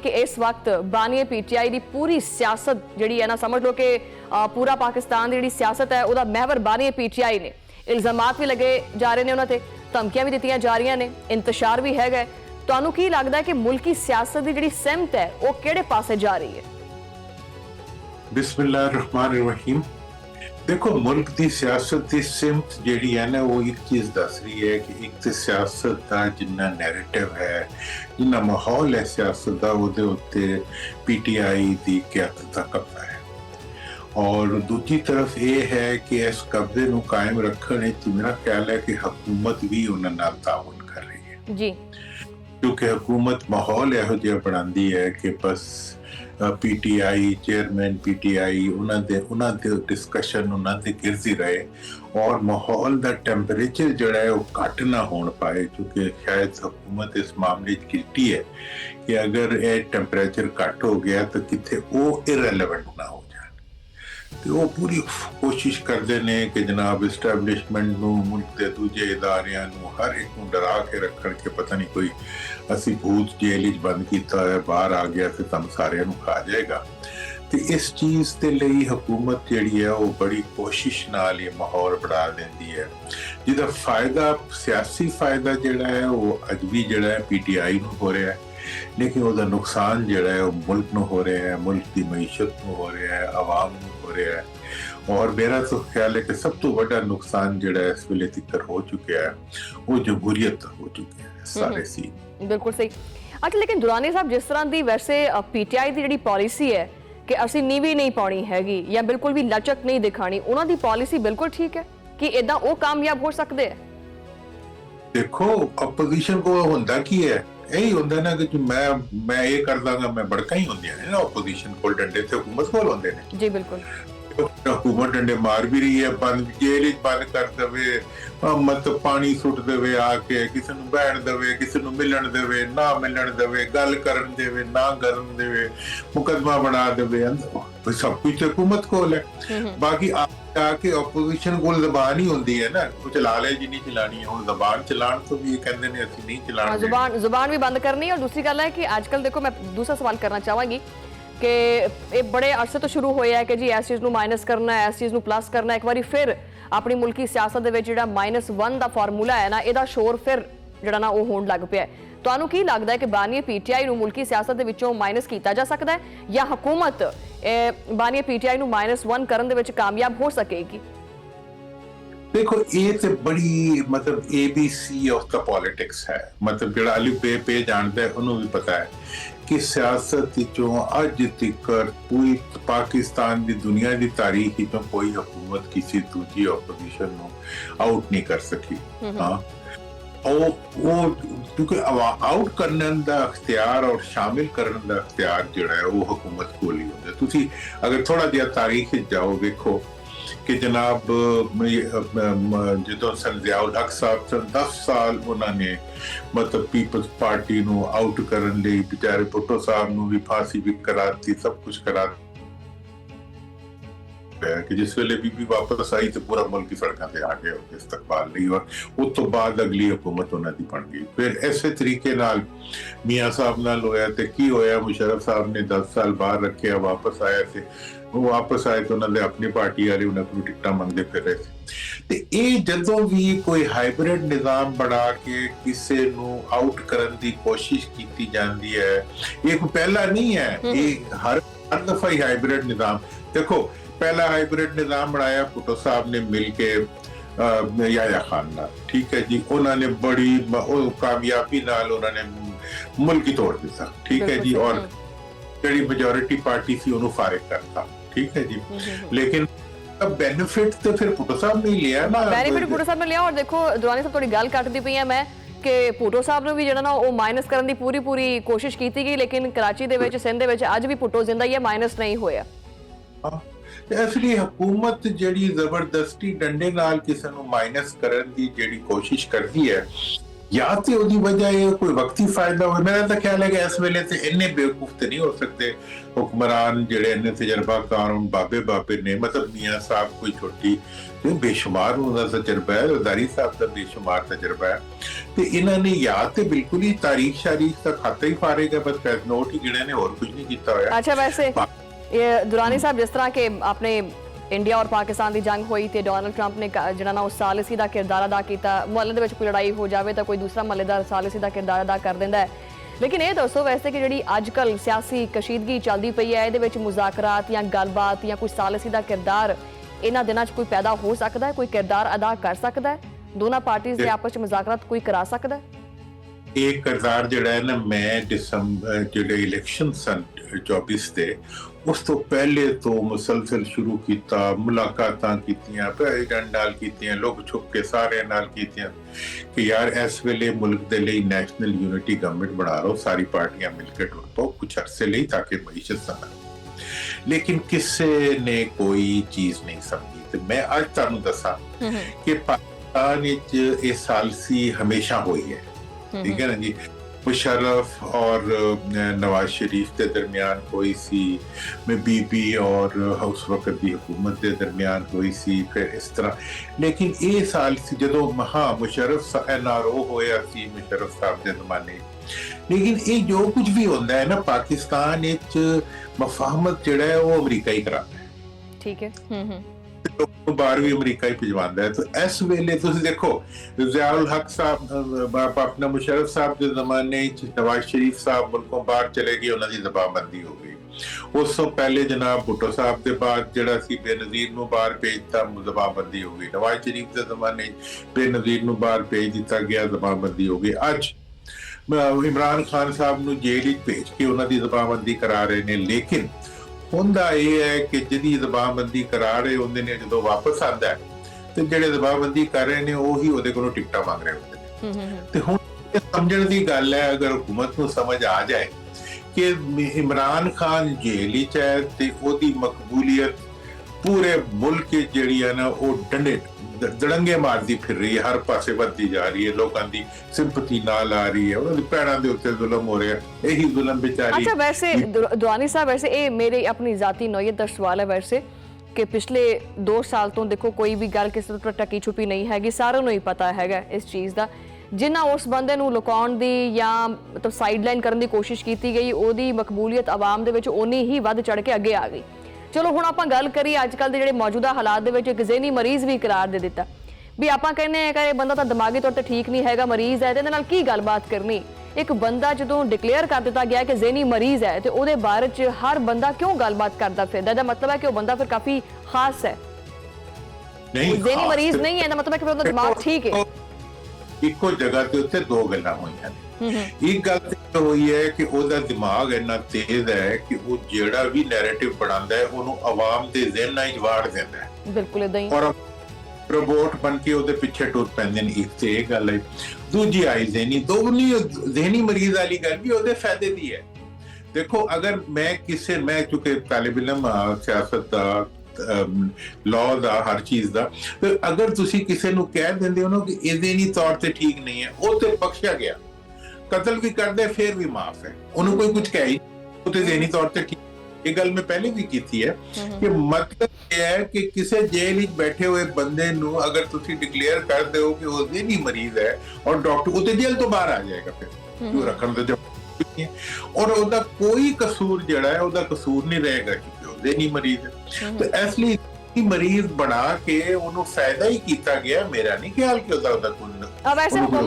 कि इस वक्त बानिए पीटीआई की पूरी सियासत जिहड़ी है ना, समझ लो कि पूरा पाकिस्तान की जिहड़ी सियासत है उहदा महवर बानिए पीटीआई ने। इल्जामात भी लगे जा रहे हैं उन्हां ते, धमकियां भी दित्तियां जा रही ने, इंतशार भी हैगा। तुहानूं की लगदा है कि मुल्की सियासत की जिहड़ी सिमत है वो किहड़े पासे जा रही है? बिस्मिल्लाहिर्रहमानिर्रहीम। देखो, मुल्क की सियासत की सिमत जिहड़ी है ना, वो एक चीज दस रही है कि एक तो सियासत का जिन्ना नैरेटिव है, जिन्ना माहौल है सियासत का, उहदे उत्ते पीटीआई की क्यादत का कब्जा है। और दूसरी तरफ ये है कि इस कब्जे को कायम रखने मेरा ख्याल है कि हुकूमत भी उन्हां नाल ताउन कर रही है जी, क्योंकि हुकूमत माहौल इहो जिहा बनाती है कि बस पीटीआई चेयरमैन पीटीआई उन्होंने डिस्कशन उन्होंने गिरती रहे और माहौल का टैंपरेचर जोड़ा है वो घट ना हो पाए, क्योंकि शायद हुकूमत इस मामले गिरती है कि अगर ये टैंपरेचर घट हो गया तो कितने वो इरेलीवेंट ना हो जाए। तो वो पूरी कोशिश करते हैं कि जनाब इस्टैबलिशमेंट मुल्क के दूजे इदारियां हर एक को डरा के रखण के पता नहीं कोई असी भूत जेल बंद किया है, बाहर आ गया तो तुम सारे खा जाएगा। तो इस चीज़ के लिए हुकूमत जिहड़ी है वो बड़ी कोशिश नाल ये माहौल बना देती है, जिसका फायदा सियासी फायदा जिहड़ा है वो अज भी जिहड़ा है पीटीआई को हो रहा है, लेकिन उसका नुकसान जिहड़ा है वो मुल्क को हो रहा है, मुल्क की मईशत को हो रहा है, आवाम को हो रहा है। और मेरा तो ख्याल है कि सब तो बड़ा नुकसान जिहड़ा इस वेले तक हो चुका है वो जमहूरियत हो चुकी है सारे सी। बिल्कुल सही। अच्छा, लेकिन दुरानी साहब जिस तरह की वैसे पीटीआई की जिहड़ी पॉलिसी है कि असी नीवी नहीं पाउणी हैगी या बिल्कुल भी लचक नहीं दिखानी, उन्हां दी पॉलिसी बिल्कुल ठीक है कि इदा वो कामयाब हो सकते हैं? देखो, अपोजिशन को होंदा की है, यही होंदा ना कि मैं ये कर दांगा, मैं बड़का ही होंदियां ने ना अपोजिशन को, डंडे ते हुकूमत कोल होंदे ने। जी बिल्कुल। हुकूमत डंडे मार भी रही है, बंद जेल बंद कर देवे, मत पानी सुट देवे, आके किसी को बैठ देवे, किसी को मिलन देवे ना मिलन देवे, गल करन देवे ना करन देवे, मुकदमा बना देवे, सब कुछ हुकूमत कोल है। बाकी आके अपोजिशन कोल ज़बान ही होंदी है ना, वो चला ले जी नहीं चलानी है, हुण ज़बान चलान तो भी ये कहंदे ने असीं नहीं चलाण, जुबान भी बंद करनी है। और दूसरी गल है कि आजकल देखो, मैं दूसरा सवाल करना चाहवांगी कि ये बड़े अरसे तो शुरू होया है कि जी इस चीज़ को माइनस करना है, इस चीज़ को प्लस करना है। एक बार फिर अपनी मुल्की सियासत दे विच जिहड़ा -1 का फार्मूला है ना, इहदा शोर फिर जिहड़ा ना वो होण लग पिया है। तुहानूं की लगदा है कि बानिए पीटीआई नूं मुल्की सियासत दे विचों माइनस किया जा सकदा है या हुकूमत बानिए पीटीआई नूं -1 करन दे विच कामयाब हो सकेगी? देखो, ये तो बड़ी मतलब ABC ऑफ द पॉलिटिक्स है, मतलब जो अलिफ बे जानता है उन्होंने भी पता है कि सियासत चो अज तक पूरी पाकिस्तान की दुनिया की तारीख चो कोई हुकूमत किसी दूसरी अपोजिशन को आउट नहीं कर सकी। हाँ, वो क्योंकि आउट करने का अख्तियार और शामिल करने का अख्तियार जो है वो हुकूमत को ही होता है। तुसी अगर थोड़ा जिहा तारीख जाओ देखो कि जनाब जो सन ज़ियाउल हक साहब सन 10 साल उन्होंने मतलब पीपल्स पार्टी को आउट करने लिए बेचारे भुट्टो साहब को भी फांसी भी करा दी, सब कुछ करा कि जिस वेले बीबी वापस आई तो पूरा मुल्क की सड़कों पे आ गया इस्तकबाल नहीं, और उस तो बाद अगली हुकूमत उन्होंने बन गई। फिर ऐसे तरीके नाल मियाँ साहब नाल होया ते की होया, मुशर्रफ साहब ने 10 साल बाहर रखे, वापस आया थे, वो वापस आए तो उन्होंने अपनी पार्टी वाले उन्होंने टिकटा मंगते फिर रहे थे। तो ये जदों भी कोई हाइब्रिड निज़ाम बना के किसी को आउट करने की कोशिश की जाती है, ये कोई पहला नहीं है, ये हर दफा ही हाइब्रिड निज़ाम। देखो, पहला हाइब्रिड निज़ाम बनाया भुट्टो साहब ने मिलके याया खान नाल, ठीक है जी, उन्होंने बड़ी कामयाबी नाल उन्होंने मुल्क ही तोड़ दिया, ठीक है जी, और ਜਿਹੜੀ मेजोरिटी पार्टी सी उन्होंने फारिग करता, ठीक है जी। लेकिन अब बेनिफिट तो फिर भुट्टो साहब ने लिया ना, बेनिफिट भुट्टो साहब ने लिया। और देखो दुरानी साहब थोड़ी गल कटदी पई है मैं कि भुट्टो साहब ने भी जिहड़ा ना वो माइनस करने की पूरी कोशिश की गई, लेकिन कराची दे विच सिंध दे विच अज भी भुट्टो जिंदा ही है, माइनस नहीं होया। इसलिए हुकूमत जिहड़ी जबरदस्ती डंडे नाल किसी को माइनस करने की जिहड़ी कोशिश करती है ਜਾਂ ਤੇ ਉਹਦੀ ਵਜ੍ਹਾ ਇਹ ਕੋਈ ਵਕਤੀ ਫਾਇਦਾ ਹੋਵੇ। ਮੇਰਾ ਤਾਂ ਖਿਆਲ ਹੈ ਕਿ ਇਸ ਵੇਲੇ ਤੇ ਇੰਨੇ ਬੇਵਕੂਫ ਤੇ ਨਹੀਂ ਹੋ ਸਕਦੇ ਹੁਕਮਰਾਨ ਜਿਹੜੇ ਇੰਨੇ ਤਜਰਬਾਕਾਰ ਹੋਣ। ਬਾਬੇ ਨੇ, ਮਤਲਬ ਮੀਆਂ ਸਾਹਿਬ ਕੋਈ ਛੋਟੀ ਬੇਸ਼ੁਮਾਰ ਉਹਦਾ ਤਜਰਬਾ ਹੈ, ਰਜ਼ਾਰੀ ਸਾਹਿਬ ਦਾ ਬੇਸ਼ੁਮਾਰ ਤਜਰਬਾ ਹੈ, ਤੇ ਇਹਨਾਂ ਨੇ ਜਾਂ ਤੇ ਬਿਲਕੁਲ ਹੀ ਤਾਰੀਖ ਸ਼ਾਰੀਖ ਦਾ ਖਾਤਾ ਹੀ ਫਾਰੇਗਾ, ਬਸ ਪੈਸੇ ਨੋਟ ਹੀ ਗਿਣੇ ਨੇ, ਹੋਰ ਕੁਝ ਨਹੀਂ ਕੀਤਾ ਹੋਇਆ। अच्छा, वैसे ये दुरानी साहब जिस तरह के आपने इंडिया और पाकिस्तान की जंग हुई थी, डोनाल्ड ट्रंप ने ਜਿਹੜਾ ਨਾ ਉਸ ਸਾਲਿਸੀ ਦਾ ਕਿਰਦਾਰ ਅਦਾ ਕੀਤਾ, ਮੁਹੱਲੇ ਦੇ ਵਿੱਚ ਕੋਈ ਲੜਾਈ ਹੋ ਜਾਵੇ ਤਾਂ ਕੋਈ ਦੂਸਰਾ ਮੁਹੱਲੇਦਾਰ ਸਾਲਿਸੀ ਦਾ ਕਿਰਦਾਰ ਅਦਾ ਕਰ ਦਿੰਦਾ ਹੈ। ਲੇਕਿਨ ਇਹ ਦੱਸੋ ਵੈਸੇ ਕਿ ਜਿਹੜੀ ਅੱਜ ਕੱਲ ਸਿਆਸੀ ਕਸ਼ੀਦਗੀ ਚੱਲਦੀ ਪਈ ਹੈ, ਇਹਦੇ ਵਿੱਚ ਮੁਜ਼ਾਕਰਾਤ ਜਾਂ ਗੱਲਬਾਤ ਜਾਂ ਕੋਈ ਸਾਲਿਸੀ ਦਾ ਕਿਰਦਾਰ ਇਹਨਾਂ ਦਿਨਾਂ 'ਚ ਕੋਈ ਪੈਦਾ ਹੋ ਸਕਦਾ ਹੈ, ਕੋਈ ਕਿਰਦਾਰ ਅਦਾ ਕਰ ਸਕਦਾ ਹੈ, ਦੋਨਾਂ ਪਾਰਟੀਆਂ ਦੇ ਆਪਸ 'ਚ ਮੁਜ਼ਾਕਰਾਤ ਕੋਈ ਕਰਾ ਸਕਦਾ ਹੈ? ਇਹ ਕਿਰਦਾਰ ਜਿਹੜਾ ਹੈ ਨਾ, ਮੈਂ ਦਸੰਬਰ ਜਿਹੜੇ ਇਲੈਕਸ਼ਨ ਸਨ 24 ਦੇ, ਉਸ ਤੋਂ ਪਹਿਲੇ ਤੋਂ ਮੁਸਲਸਲ ਸ਼ੁਰੂ ਕੀਤਾ, ਮੁਲਾਕਾਤਾਂ ਕੀਤੀਆਂ, ਪ੍ਰੈਜ਼ੀਡੈਂਟ ਨਾਲ ਕੀਤੀਆਂ, ਲੋਕ ਛੁਪ ਕੇ ਸਾਰਿਆਂ ਨਾਲ ਕੀਤੀਆਂ ਕਿ ਯਾਰ ਇਸ ਵੇਲੇ ਮੁਲਕ ਦੇ ਲਈ ਨੈਸ਼ਨਲ ਯੂਨਿਟੀ ਗਵਰਨਮੈਂਟ ਬਣਾ ਲਓ, ਸਾਰੀ ਪਾਰਟੀਆਂ ਮਿਲ ਕੇ ਟੁਰ ਪਾਓ ਕੁਝ ਅਰਸੇ ਲਈ ਤਾਂ ਕਿ ਮਈਸ਼ਤ ਸੰਭਲੇ। ਲੇਕਿਨ ਕਿਸੇ ਨੇ ਕੋਈ ਚੀਜ਼ ਨਹੀਂ ਸਮਝੀ। ਤੇ ਮੈਂ ਅੱਜ ਤੁਹਾਨੂੰ ਦੱਸਾਂ ਕਿ ਪਾਕਿਸਤਾਨ ਵਿੱਚ ਇਹ ਸਾਲਸੀ ਹਮੇਸ਼ਾ ਹੋਈ ਹੈ, ठीक है ना जी। मुशर्रफ और नवाज शरीफ के दरमियान हुई सी, में बीबी और उस वक्त की हुकूमत के दरमियान हुई सी, फिर इस तरह। लेकिन ये साल सी जो हाँ मुशर्रफ NRO होया सी मुशर्रफ साहब के जमाने, लेकिन ये जो कुछ भी होता है ना पाकिस्तान मफाहमत जिहड़ा है वो अमरीका ही कराता है, ठीक है। ਬਾਹਰ ਵੀ ਅਮਰੀਕਾ ਹੀ ਭਿਜਵਾਉਂਦਾ ਹੈ। ਤਾਂ ਇਸ ਵੇਲੇ ਤੁਸੀਂ ਦੇਖੋ ਜ਼ਿਆਉਲ ਹਕ ਸਾਹਿਬ ਆਪਣਾ ਮੁਸ਼ਰਫ ਸਾਹਿਬ ਦੇ ਜ਼ਮਾਨੇ ਵਿੱਚ ਨਵਾਜ਼ ਸ਼ਰੀਫ ਸਾਹਿਬ ਮੁਲਕੋਂ ਬਾਹਰ ਚਲੇ ਗਏ, ਉਹਨਾਂ ਦੀ ਜ਼ਬਾਨਬੰਦੀ ਹੋ ਗਈ। ਉਸ ਤੋਂ ਪਹਿਲੇ ਜਨਾਬ ਭੁੱਟੋ ਸਾਹਿਬ ਦੇ ਬਾਅਦ ਜਿਹੜਾ ਸੀ ਬੇਨਜ਼ੀਰ ਨੂੰ ਬਾਹਰ ਭੇਜਤਾ, ਜ਼ਬਾਨਬੰਦੀ ਹੋ ਗਈ। ਨਵਾਜ਼ ਸ਼ਰੀਫ ਦੇ ਜ਼ਮਾਨੇ ਬੇਨਜ਼ੀਰ ਨੂੰ ਬਾਹਰ ਭੇਜ ਦਿੱਤਾ ਗਿਆ, ਜ਼ਬਾਨਬੰਦੀ ਹੋ ਗਈ। ਅੱਜ ਇਮਰਾਨ ਖਾਨ ਸਾਹਿਬ ਨੂੰ ਜੇਲ੍ਹ ਵਿੱਚ ਭੇਜ ਕੇ ਉਹਨਾਂ ਦੀ ਜ਼ਬਾਨਬੰਦੀ ਕਰਾ ਰਹੇ ਨੇ। ਲੇਕਿਨ ਹੁੰਦਾ ਇਹ ਹੈ ਕਿ ਜਿਹਦੀ ਜ਼ਬਾਨਬੰਦੀ ਕਰਾ ਰਹੇ ਹੁੰਦੇ ਨੇ, ਜਦੋਂ ਵਾਪਸ ਆਉਂਦਾ ਹੈ ਤੇ ਜਿਹੜੇ ਜ਼ਬਾਨਬੰਦੀ ਕਰ ਰਹੇ ਨੇ ਉਹੀ ਉਹਦੇ ਕੋਲੋਂ ਟਿਕਟਾਂ ਮੰਗ ਰਹੇ ਹੁੰਦੇ ਨੇ। ਤੇ ਹੁਣ ਇਹ ਸਮਝਣ ਦੀ ਗੱਲ ਹੈ, ਅਗਰ ਹੁਕੂਮਤ ਨੂੰ ਸਮਝ ਆ ਜਾਏ ਕਿ ਇਮਰਾਨ ਖਾਨ ਜੇਲ੍ਹ ਵਿੱਚ ਹੈ ਤੇ ਉਹਦੀ ਮਕਬੂਲੀਅਤ ਪੂਰੇ ਮੁਲਕ ਜਿਹੜੀ ਹੈ ਨਾ ਉਹ ਦੜੰਗੇ ਮਾਰਦੀ ਫਿਰ ਰਹੀ ਹੈ, ਹਰ ਪਾਸੇ ਵੱਧਦੀ ਜਾ ਰਹੀ ਹੈ, ਲੋਕਾਂ ਦੀ ਸਿੰਪਥੀ ਨਾਲ ਆ ਰਹੀ ਹੈ, ਉਹਨਾਂ ਦੀ ਭੈਣਾਂ ਦੇ ਉੱਤੇ ਜ਼ੁਲਮ ਹੋ ਰਿਹਾ, ਇਹੀ ਜ਼ੁਲਮ ਵਿਚਾਰੀ। अच्छा, वैसे दुआनी साहब, वैसे ये मेरी अपनी जाती नौयत का सवाल है वैसे कि पिछले 2 साल तो देखो कोई भी गल किसी तो टकी छुपी नहीं हैगी, सारों ਨੂੰ ਹੀ ਪਤਾ ਹੈਗਾ ਇਸ ਚੀਜ਼ ਦਾ। ਜਿਨ੍ਹਾਂ ਉਸ ਬੰਦੇ ਨੂੰ ਲੁਕਾਉਣ ਦੀ ਜਾਂ ਮਤਲਬ ਸਾਈਡਲਾਈਨ ਕਰਨ ਦੀ ਕੋਸ਼ਿਸ਼ ਕੀਤੀ ਗਈ, ਉਹਦੀ ਮਕਬੂਲੀਅਤ ਆਵਾਮ ਦੇ ਵਿੱਚ ਓਨੀ ਹੀ ਵੱਧ ਚੜ ਕੇ ਅੱਗੇ ਆ ਗਈ। ਚਲੋ ਹੁਣ ਆਪਾਂ ਗੱਲ ਕਰੀਏ ਅੱਜ ਕੱਲ ਦੇ ਜਿਹੜੇ ਮੌਜੂਦਾ ਹਾਲਾਤ ਦੇ ਵਿੱਚ ਇੱਕ ਜ਼ਹਿਨੀ ਮਰੀਜ਼ ਵੀ ਕਰਾਰ ਦੇ ਦਿੱਤਾ ਵੀ ਆਪਾਂ ਕਹਿੰਦੇ ਆ ਕਿ ਇਹ ਬੰਦਾ ਤਾਂ ਦਿਮਾਗੀ ਤੌਰ ਤੇ ਠੀਕ ਨਹੀਂ ਹੈਗਾ, ਮਰੀਜ਼ ਹੈ, ਤੇ ਇਹਦੇ ਨਾਲ ਕੀ ਗੱਲਬਾਤ ਕਰਨੀ। ਇੱਕ ਬੰਦਾ ਜਦੋਂ ਡਿਕਲੇਅਰ ਕਰ ਦਿੱਤਾ ਗਿਆ ਕਿ ਜ਼ਹਿਨੀ ਮਰੀਜ਼ ਹੈ ਤੇ ਉਹਦੇ ਬਾਰੇ ਚ ਹਰ ਬੰਦਾ ਕਿਉਂ ਗੱਲਬਾਤ ਕਰਦਾ ਫਿਰਦਾ? ਇਹਦਾ ਮਤਲਬ ਹੈ ਕਿ ਉਹ ਬੰਦਾ ਫਿਰ ਕਾਫੀ ਖਾਸ ਹੈ। ਨਹੀਂ, ਜ਼ਹਿਨੀ ਮਰੀਜ਼ ਨਹੀਂ ਹੈ, ਇਹਦਾ ਮਤਲਬ ਹੈ ਕਿ ਉਹਦਾ ਦਿਮਾਗ ਠੀਕ ਹੈ। ਇੱਕੋ ਜਗ੍ਹਾ ਤੇ ਉੱਤੇ ਦੋ ਗੱਲਾਂ ਹੋਈਆਂ ਨੇ। ਇੱਕ ਗੱਲ ਤੇ ਹੋਈ ਹੈ ਕਿ ਉਹਦਾ ਦਿਮਾਗ ਇੰਨਾ ਤੇਜ਼ ਹੈ ਕਿ ਉਹ ਜਿਹੜਾ ਵੀ ਨੈਰੇਟਿਵ ਬਣਾਉਂਦਾ ਹੈ ਉਹਨੂੰ ਆਵਾਮ ਦੇ ਜ਼ਿਹਨਾਂ ਵਿੱਚ ਵਾੜ ਦਿੰਦਾ ਹੈ। ਬਿਲਕੁਲ ਇਦਾਂ ਹੀ, ਔਰ ਰੋਬੋਟ ਬਣ ਕੇ ਉਹਦੇ ਪਿੱਛੇ ਟੁਰ ਪੈਂਦੇ ਨੇ। ਇੱਕ ਤੇ ਇਹ ਗੱਲ ਹੈ। ਦੂਜੀ ਆਈ ਜ਼ਹਿਨੀ ਮਰੀਜ਼ ਵਾਲੀ ਗੱਲ ਵੀ ਉਹਦੇ ਫਾਇਦੇ ਦੀ ਹੈ। ਦੇਖੋ ਅਗਰ ਮੈਂ ਚੁੱਕੇ ਤਾਲਿਬ ਇਲਮ ਸਿਆਸਤ ਦਾ, ਲਾਅ ਦਾ, ਹਰ ਚੀਜ਼ ਦਾ, ਤੇ ਅਗਰ ਤੁਸੀਂ ਕਿਸੇ ਨੂੰ ਕਹਿ ਦਿੰਦੇ ਹੋ ਨਾ ਕਿ ਇਹ ਜ਼ਹਿਨੀ ਤੌਰ ਤੇ ਠੀਕ ਨਹੀਂ ਹੈ, ਉਹ ਤੇ ਬਖਸ਼ਿਆ ਗਿਆ, ਕਤਲ ਵੀ ਕਰਦੇ ਫਿਰ ਵੀ ਮਾਫ ਹੈ, ਉਹਨੂੰ ਕੋਈ ਕੁਝ ਕਹੇ ਉਹ ਤੇ ਜ਼ਹਿਨੀ ਤੌਰ ਤੇ ਠੀਕ। ਇਹ ਗੱਲ ਮੈਂ ਪਹਿਲੇ ਵੀ ਕੀਤੀ ਹੈ ਕਿ ਮਤਲਬ ਇਹ ਹੈ ਕਿ ਕਿਸੇ ਜੇਲ੍ਹ ਵਿੱਚ ਬੈਠੇ ਹੋਏ ਬੰਦੇ ਨੂੰ ਅਗਰ ਤੁਸੀਂ ਡਿਕਲੇਅਰ ਕਰ ਦਿਓ ਕਿ ਉਹ ਜ਼ਹਿਨੀ ਮਰੀਜ਼ ਹੈ ਔਰ ਡਾਕਟਰ ਉਹ ਤੇ ਜੇਲ੍ਹ ਤੋਂ ਬਾਹਰ ਆ ਜਾਏਗਾ, ਫਿਰ ਕਿਉਂ ਰੱਖਣ ਦਾ ਜਵਾਬ, ਔਰ ਉਹਦਾ ਕੋਈ ਕਸੂਰ ਜਿਹੜਾ ਹੈ ਉਹਦਾ ਕਸੂਰ ਨਹੀਂ ਰਹੇਗਾ ਕਿਉਂਕਿ ਉਹ ਜ਼ਹਿਨੀ ਮਰੀਜ਼ ਹੈ। ਤੇ ਇਸ ਲਈ ਮਰੀਜ਼ ਬਣਾ ਕੇ ਉਹਨੂੰ ਫਾਇਦਾ ਹੀ ਕੀਤਾ ਗਿਆ। ਮੇਰਾ ਨਹੀਂ ਖਿਆਲ ਕਿ ਉਹਦਾ ਕੋਈ